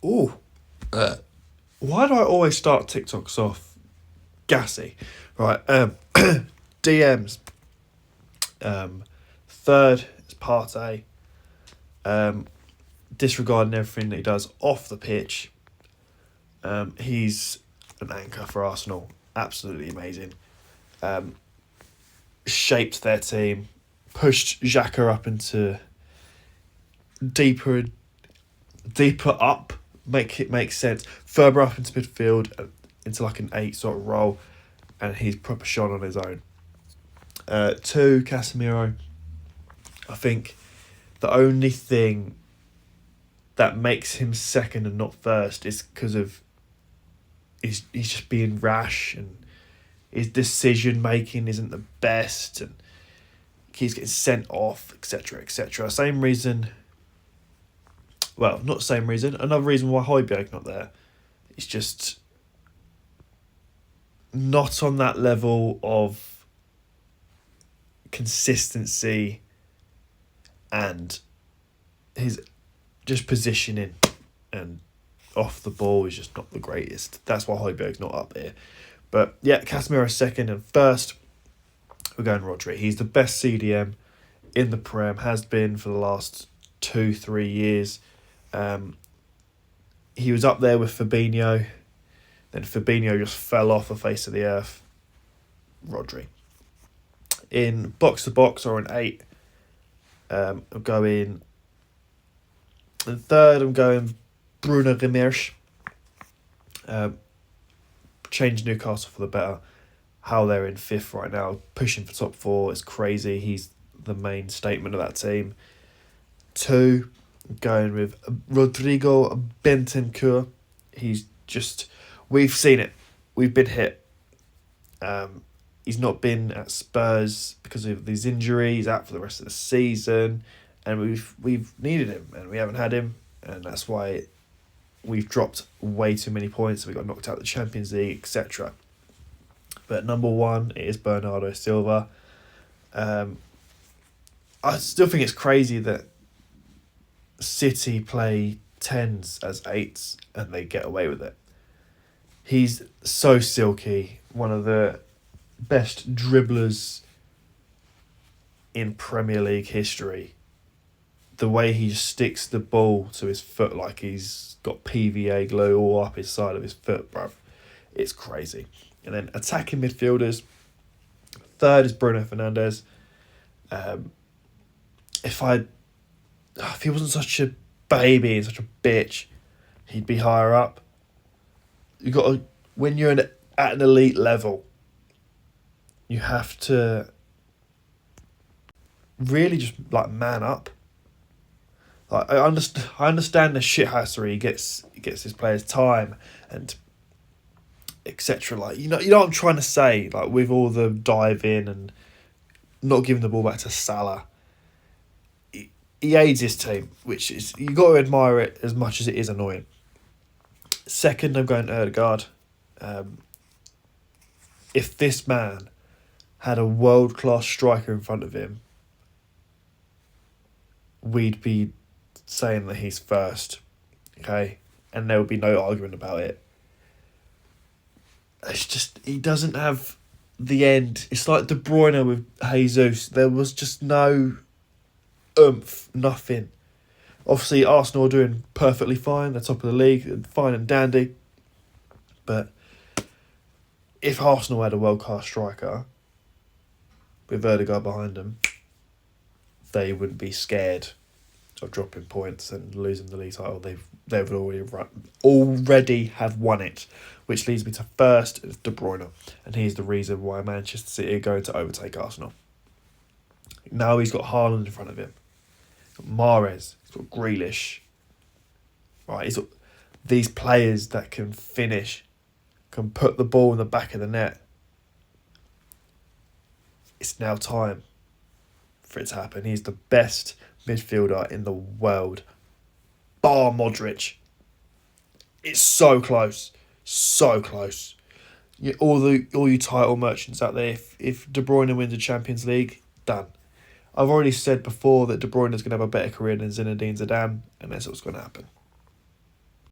Ooh. Why do I always start TikToks off gassy? Right. DMs. Third is Partey. Disregarding everything that he does off the pitch. He's an anchor for Arsenal. Absolutely amazing. Shaped their team. Pushed Xhaka up into deeper up. Make it make sense. Further up into midfield, into like an 8 sort of role. And he's proper shone on his own. 2, Casemiro. I think the only thing that makes him second and not first is because of he's just being rash and his decision making isn't the best and keeps getting sent off, etc., etc. Same reason. Well, not the same reason. Another reason why Højbjerg's not there. It's just not on that level of consistency and his just positioning and off the ball is just not the greatest. That's why Højbjerg's not up there. But yeah, Casemiro second, and first we're going Rodri. He's the best CDM in the Prem, has been for the last 2-3 years. He was up there with Fabinho. Then Fabinho just fell off the face of the earth. Rodri. In box to box or an 8, I'm going. In third, I'm going Bruno Guimaraes. Changed Newcastle for the better. How they're in 5th right now, pushing for top 4 is crazy. He's the main statement of that team. 2, I'm going with Rodrigo Bentancur. He's just, we've seen it. We've been hit. He's not been at Spurs because of his injury. He's out for the rest of the season, and we've needed him, and we haven't had him, and that's why we've dropped way too many points. We got knocked out of the Champions League, etc. But number 1 is Bernardo Silva. I still think it's crazy that City play 10s as 8s and they get away with it. He's so silky, one of the best dribblers in Premier League history. The way he just sticks the ball to his foot like he's got PVA glue all up his side of his foot, bruv. It's crazy. And then attacking midfielders. Third is Bruno Fernandes. If he wasn't such a baby and such a bitch, he'd be higher up. You got to, when you're at an elite level, you have to really just like man up. Like I understand the shithousery. He gets his players time and etc. Like you know what I'm trying to say. Like with all the dive in and not giving the ball back to Salah. He aids his team, which is, you got to admire it as much as it is annoying. Second, I'm going Ødegaard. If this man had a world-class striker in front of him, we'd be saying that he's first, okay? And there would be no argument about it. It's just, he doesn't have the end. It's like De Bruyne with Jesus. There was just no oomph, nothing. Obviously, Arsenal are doing perfectly fine. They're top of the league, fine and dandy. But if Arsenal had a world-class striker with Ødegaard behind them, they wouldn't be scared of dropping points and losing the league title. They would already have won it, which leads me to first is De Bruyne, and he's the reason why Manchester City are going to overtake Arsenal. Now he's got Haaland in front of him. He's got Mahrez. He's got Grealish. Right, he's got these players that can finish, can put the ball in the back of the net. It's now time for it to happen. He's the best midfielder in the world, bar Modric. It's so close, so close. All you title merchants out there, if De Bruyne wins the Champions League, done. I've already said before that De Bruyne is going to have a better career than Zinedine Zidane, and that's what's going to happen.